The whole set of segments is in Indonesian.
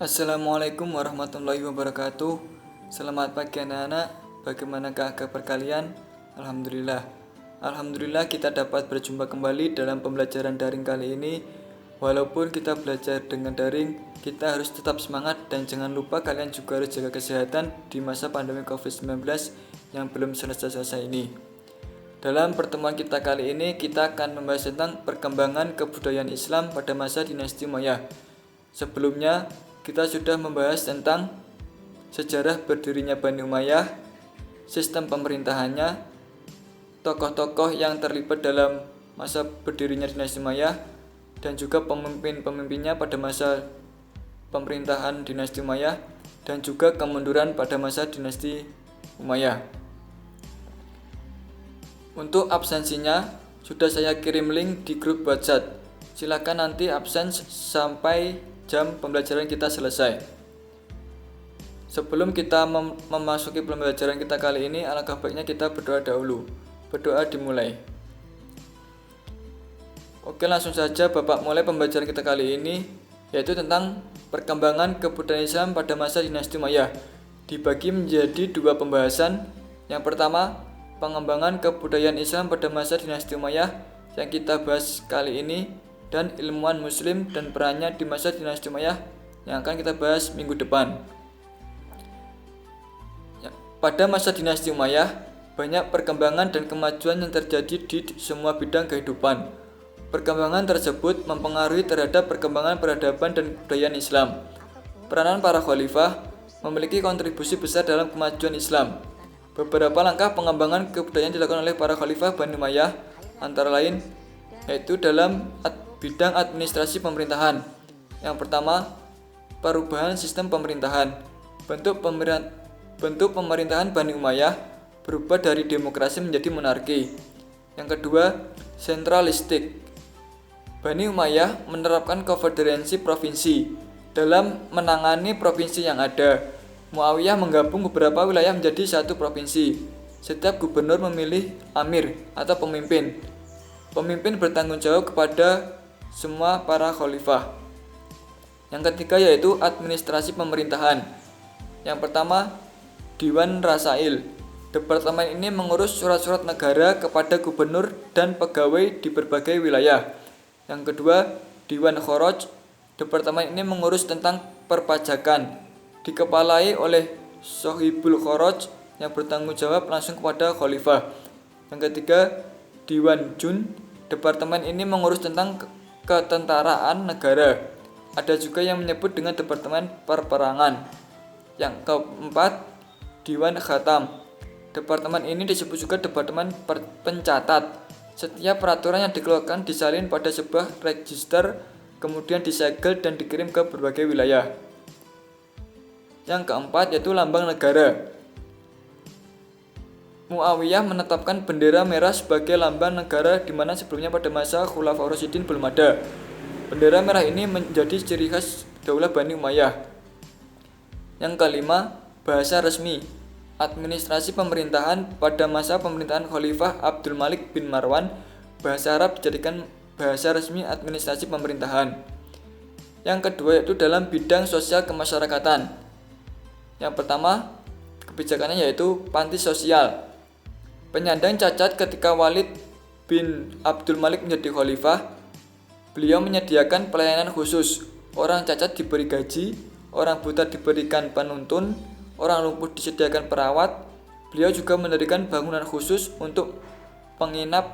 Assalamualaikum warahmatullahi wabarakatuh. Selamat pagi anak-anak. Bagaimanakah kabar kalian? Alhamdulillah kita dapat berjumpa kembali dalam pembelajaran daring kali ini. Walaupun kita belajar dengan daring, kita harus tetap semangat dan jangan lupa kalian juga harus jaga kesehatan di masa pandemi COVID-19 yang belum selesai-selesai ini. Dalam pertemuan kita kali ini, kita akan membahas tentang perkembangan kebudayaan Islam pada masa dinasti Umayyah. Sebelumnya, kita sudah membahas tentang sejarah berdirinya Bani Umayyah, sistem pemerintahannya, tokoh-tokoh yang terlibat dalam masa berdirinya dinasti Umayyah, dan juga pemimpin-pemimpinnya pada masa pemerintahan dinasti Umayyah, dan juga kemunduran pada masa dinasti Umayyah. Untuk absensinya, sudah saya kirim link di grup WhatsApp. Silakan nanti absen sampai jam pembelajaran kita selesai. Sebelum kita memasuki pembelajaran kita kali ini, alangkah baiknya kita berdoa dahulu. Berdoa dimulai. Oke, langsung saja Bapak mulai pembelajaran kita kali ini, yaitu tentang perkembangan kebudayaan Islam pada masa dinasti Umayyah. Dibagi menjadi dua pembahasan. Yang pertama, pengembangan kebudayaan Islam pada masa dinasti Umayyah yang kita bahas kali ini, dan ilmuwan muslim dan perannya di masa dinasti Umayyah yang akan kita bahas minggu depan. Pada masa dinasti Umayyah, banyak perkembangan dan kemajuan yang terjadi di semua bidang kehidupan. Perkembangan tersebut mempengaruhi terhadap perkembangan peradaban dan kebudayaan Islam. Peranan para khalifah memiliki kontribusi besar dalam kemajuan Islam. Beberapa langkah pengembangan kebudayaan dilakukan oleh para khalifah Bani Umayyah, antara lain yaitu dalam bidang administrasi pemerintahan. Yang pertama, perubahan sistem pemerintahan. Bentuk pemerintahan Bani Umayyah berubah dari demokrasi menjadi monarki. Yang kedua, sentralistik. Bani Umayyah menerapkan konfederasi provinsi dalam menangani provinsi yang ada. Muawiyah menggabung beberapa wilayah menjadi satu provinsi. Setiap gubernur memilih amir atau pemimpin. Pemimpin bertanggung jawab kepada semua para khalifah. Yang ketiga yaitu administrasi pemerintahan. Yang pertama, Diwan Rasail. Departemen ini mengurus surat-surat negara kepada gubernur dan pegawai di berbagai wilayah. Yang kedua, Diwan Khoroj. Departemen ini mengurus tentang perpajakan, dikepalai oleh Sohibul Khoroj yang bertanggung jawab langsung kepada khalifah. Yang ketiga, Diwan Jun. Departemen ini mengurus tentang ketentaraan negara. Ada juga yang menyebut dengan Departemen Perperangan. Yang keempat, Diwan Khatam. Departemen ini disebut juga Departemen Pencatat. Setiap peraturan yang dikeluarkan disalin pada sebuah register, kemudian disegel dan dikirim ke berbagai wilayah. Yang keempat yaitu lambang negara. Muawiyah menetapkan bendera merah sebagai lambang negara, di mana sebelumnya pada masa Khulafaur Rasyidin belum ada. Bendera merah ini menjadi ciri khas Daulah Bani Umayyah. Yang kelima, bahasa resmi. Administrasi pemerintahan pada masa pemerintahan Khalifah Abdul Malik bin Marwan, bahasa Arab dijadikan bahasa resmi administrasi pemerintahan. Yang kedua yaitu dalam bidang sosial kemasyarakatan. Yang pertama, kebijakannya yaitu panti sosial. Penyandang cacat ketika Walid bin Abdul Malik menjadi khalifah, beliau menyediakan pelayanan khusus. Orang cacat diberi gaji, orang buta diberikan penuntun, orang lumpuh disediakan perawat. Beliau juga mendirikan bangunan khusus untuk penginap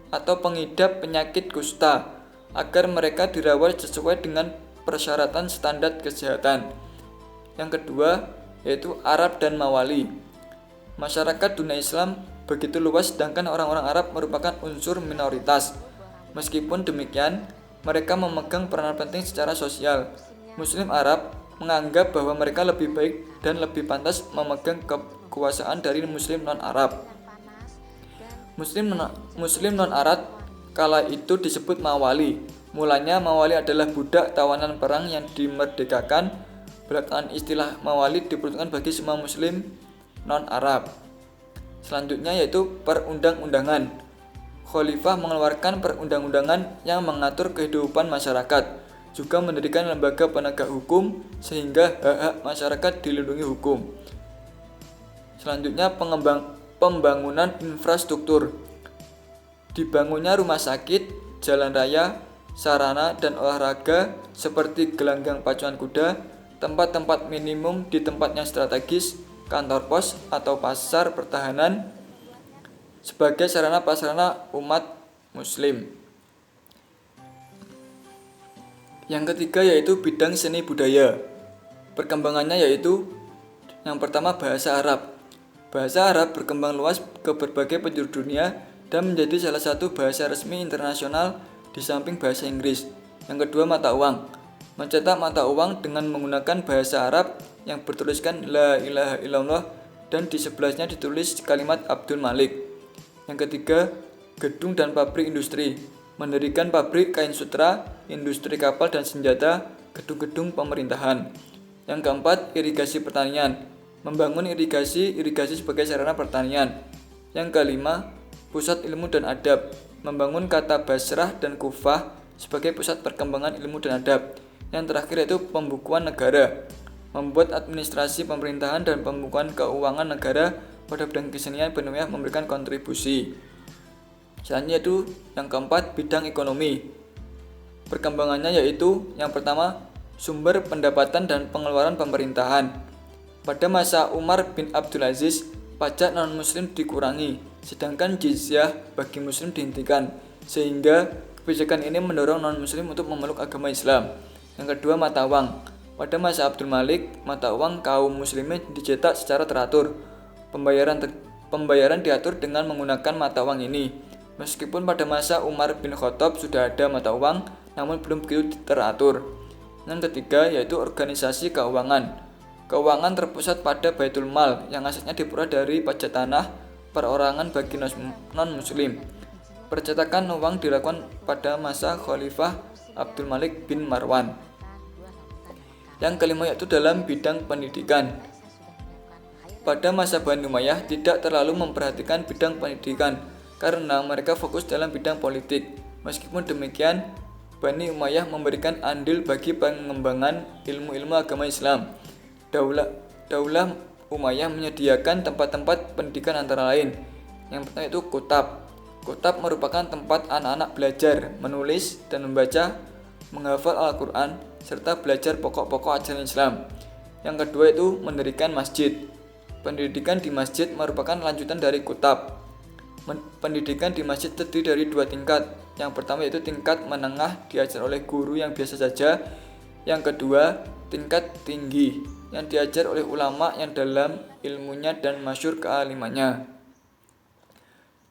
atau pengidap penyakit kusta, agar mereka dirawat sesuai dengan persyaratan standar kesehatan. Yang kedua yaitu Arab dan Mawali. Masyarakat dunia Islam begitu luas, sedangkan orang-orang Arab merupakan unsur minoritas. Meskipun demikian, mereka memegang peranan penting secara sosial. Muslim Arab menganggap bahwa mereka lebih baik dan lebih pantas memegang kekuasaan dari Muslim non-Arab. Muslim non-Arab kala itu disebut Mawali. Mulanya Mawali adalah budak tawanan perang yang dimerdekakan. Belakangan istilah Mawali diperuntukkan bagi semua Muslim non-Arab. Selanjutnya yaitu perundang-undangan. Khalifah mengeluarkan perundang-undangan yang mengatur kehidupan masyarakat. juga mendirikan lembaga penegak hukum sehingga hak-hak masyarakat dilindungi hukum. Selanjutnya pembangunan infrastruktur. Dibangunnya rumah sakit, jalan raya, sarana dan olahraga seperti gelanggang pacuan kuda, tempat-tempat minimum di tempat yang strategis, kantor pos atau pasar pertahanan sebagai sarana prasarana umat muslim. Yang ketiga yaitu bidang seni budaya. Perkembangannya yaitu yang pertama bahasa Arab. Bahasa Arab berkembang luas ke berbagai penjuru dunia dan menjadi salah satu bahasa resmi internasional di samping bahasa Inggris. Yang kedua mata uang. Mencetak mata uang dengan menggunakan bahasa Arab yang bertuliskan La ilaha illallah dan di sebelahnya ditulis kalimat Abdul Malik. Yang ketiga gedung dan pabrik industri. Mendirikan pabrik kain sutra, industri kapal dan senjata, gedung-gedung pemerintahan. Yang keempat, irigasi pertanian. Membangun irigasi sebagai sarana pertanian. Yang kelima, pusat ilmu dan adab. Membangun kata Basrah dan Kufah sebagai pusat perkembangan ilmu dan adab. Yang terakhir yaitu pembukuan negara. Membuat administrasi pemerintahan dan pembukuan keuangan negara pada bidang kesenian Bani Umayyah memberikan kontribusi. Selanjutnya itu yang keempat, bidang ekonomi. Perkembangannya yaitu yang pertama, sumber pendapatan dan pengeluaran pemerintahan. Pada masa Umar bin Abdul Aziz, pajak non-muslim dikurangi, sedangkan jizyah bagi muslim dihentikan, sehingga kebijakan ini mendorong non-muslim untuk memeluk agama Islam. Yang kedua, mata uang. Pada masa Abdul Malik, mata uang kaum muslimin dicetak secara teratur. Pembayaran diatur dengan menggunakan mata uang ini. Meskipun pada masa Umar bin Khattab sudah ada mata uang, namun belum begitu teratur. Yang ketiga yaitu organisasi keuangan. Keuangan terpusat pada Baitul Mal yang asalnya diperoleh dari pajak tanah perorangan bagi non-muslim. Percetakan uang dilakukan pada masa Khalifah Abdul Malik bin Marwan. Yang kelima yaitu dalam bidang pendidikan. Pada masa Bani Umayyah tidak terlalu memperhatikan bidang pendidikan karena mereka fokus dalam bidang politik. Meskipun demikian, Bani Umayyah memberikan andil bagi pengembangan ilmu-ilmu agama Islam. Daulah Umayyah menyediakan tempat-tempat pendidikan antara lain. Yang pertama itu kutab. Kutab merupakan tempat anak-anak belajar, menulis dan membaca, menghafal Al-Quran, serta belajar pokok-pokok ajaran Islam. Yang kedua itu mendirikan masjid. Pendidikan di masjid merupakan lanjutan dari kutab. Pendidikan di masjid terdiri dari dua tingkat. Yang pertama yaitu tingkat menengah diajar oleh guru yang biasa saja. Yang kedua, tingkat tinggi yang diajar oleh ulama yang dalam ilmunya dan masyhur kealimannya.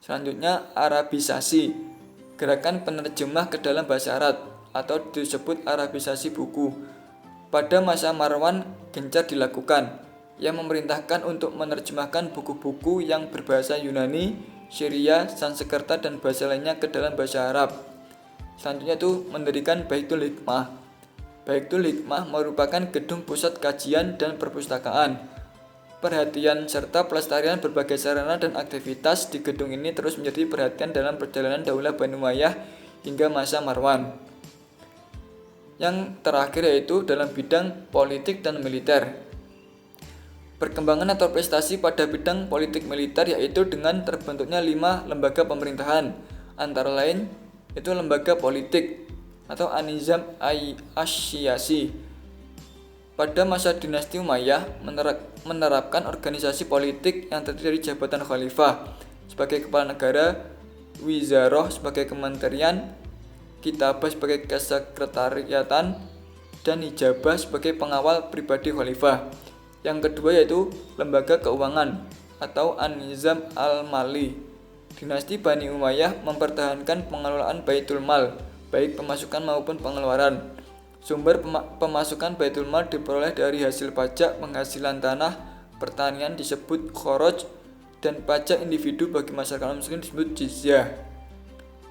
Selanjutnya, Arabisasi. Gerakan penerjemah ke dalam bahasa Arab atau disebut Arabisasi buku. Pada masa Marwan gencar dilakukan. Yang memerintahkan untuk menerjemahkan buku-buku yang berbahasa Yunani, Syria, Sanskerta dan bahasa lainnya ke dalam bahasa Arab. Selanjutnya itu mendirikan Baitul Hikmah. Baitul Hikmah merupakan gedung pusat kajian dan perpustakaan. Perhatian serta pelestarian berbagai sarana dan aktivitas di gedung ini terus menjadi perhatian dalam perjalanan Daulah Bani Umayyah hingga masa Marwan. Yang terakhir yaitu dalam bidang politik dan militer. Perkembangan atau prestasi pada bidang politik militer yaitu dengan terbentuknya 5 lembaga pemerintahan, antara lain itu lembaga politik atau An-Nizam Asy-Syiyasi. Pada masa dinasti Umayyah menerapkan organisasi politik yang terdiri dari jabatan khalifah sebagai kepala negara, wizarah sebagai kementerian, kitabah sebagai kesekretariatan, dan hijabah sebagai pengawal pribadi khalifah. Yang kedua yaitu lembaga keuangan atau An-Nizam Al-Mali. Dinasti Bani Umayyah mempertahankan pengelolaan Baitul Mal, baik pemasukan maupun pengeluaran. Sumber pemasukan Baitul Mal diperoleh dari hasil pajak penghasilan tanah pertanian disebut kharaj dan pajak individu bagi masyarakat muslim disebut jizyah.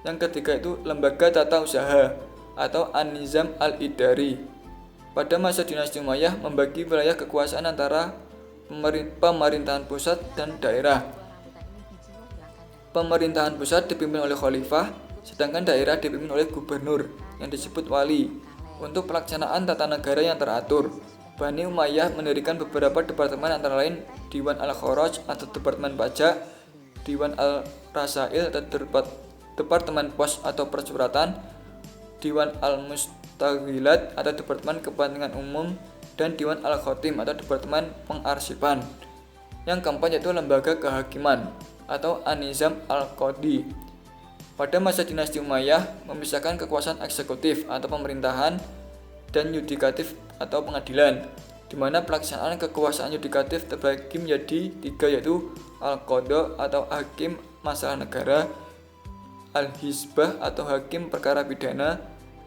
Yang ketiga itu lembaga tata usaha atau An-Nizam Al-Idari. Pada masa dinasti Umayyah membagi wilayah kekuasaan antara pemerintahan pusat dan daerah. Pemerintahan pusat dipimpin oleh khalifah, sedangkan daerah dipimpin oleh gubernur yang disebut wali. Untuk pelaksanaan tata negara yang teratur, Bani Umayyah mendirikan beberapa departemen antara lain Diwan Al-Kharaj atau Departemen Pajak, Diwan Al-Rasail atau Departemen Pos atau Persuratan, Diwan Al-Mustaghwilat atau Departemen Kepentingan Umum, dan Diwan Al-Khotim atau Departemen Pengarsipan. Yang keempat yaitu Lembaga Kehakiman atau An-Nizam Al-Qadi. Pada masa dinasti Umayyah memisahkan kekuasaan eksekutif atau pemerintahan dan yudikatif atau pengadilan, di mana pelaksanaan kekuasaan yudikatif terbagi menjadi 3 yaitu Al-Qadha atau hakim masalah negara, Al-Hizbah atau hakim perkara pidana,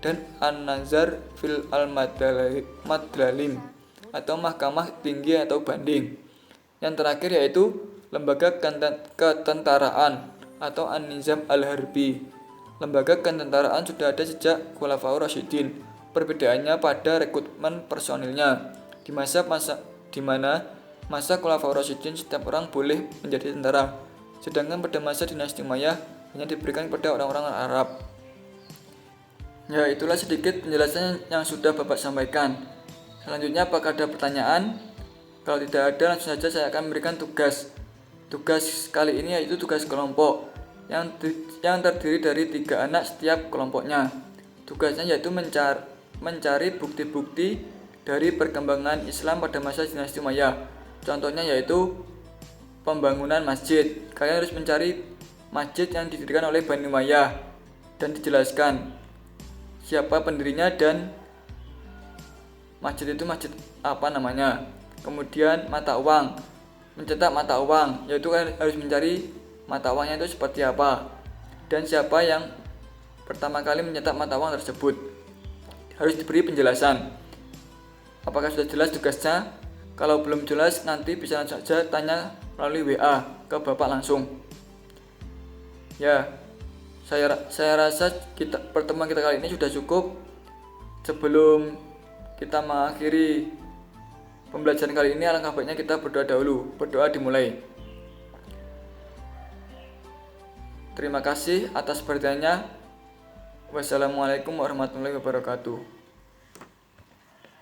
dan An-Nazar fil Al-Madlalim atau mahkamah tinggi atau banding. Yang terakhir yaitu Lembaga Ketentaraan atau An-Nizam Al-Harbi. Lembaga ketentaraan sudah ada sejak Khulafaur Rasyidin. Perbedaannya pada rekrutmen personilnya. Di mana masa Khulafaur Rasyidin setiap orang boleh menjadi tentara, sedangkan pada masa dinasti Umayyah hanya diberikan kepada orang-orang Arab. Ya, itulah sedikit penjelasan yang sudah Bapak sampaikan. Selanjutnya apakah ada pertanyaan? Kalau tidak ada, langsung saja saya akan memberikan tugas. Tugas kali ini yaitu tugas kelompok yang terdiri dari 3 anak setiap kelompoknya. Tugasnya yaitu mencari bukti-bukti dari perkembangan Islam pada masa dinasti Umayyah. Contohnya yaitu pembangunan masjid. Kalian harus mencari masjid yang didirikan oleh Bani Umayyah dan dijelaskan siapa pendirinya dan masjid itu masjid apa namanya. Kemudian mata uang, mencetak mata uang, yaitu kalian harus mencari mata uangnya itu seperti apa dan siapa yang pertama kali mencetak mata uang tersebut. Harus diberi penjelasan. Apakah sudah jelas tugasnya? Kalau belum jelas nanti bisa langsung saja tanya melalui WA ke Bapak langsung. Ya, saya rasa pertemuan kita kali ini sudah cukup. Sebelum kita mengakhiri pembelajaran kali ini, alangkah baiknya kita berdoa dahulu. Berdoa dimulai. Terima kasih atas perhatiannya. Wassalamualaikum warahmatullahi wabarakatuh.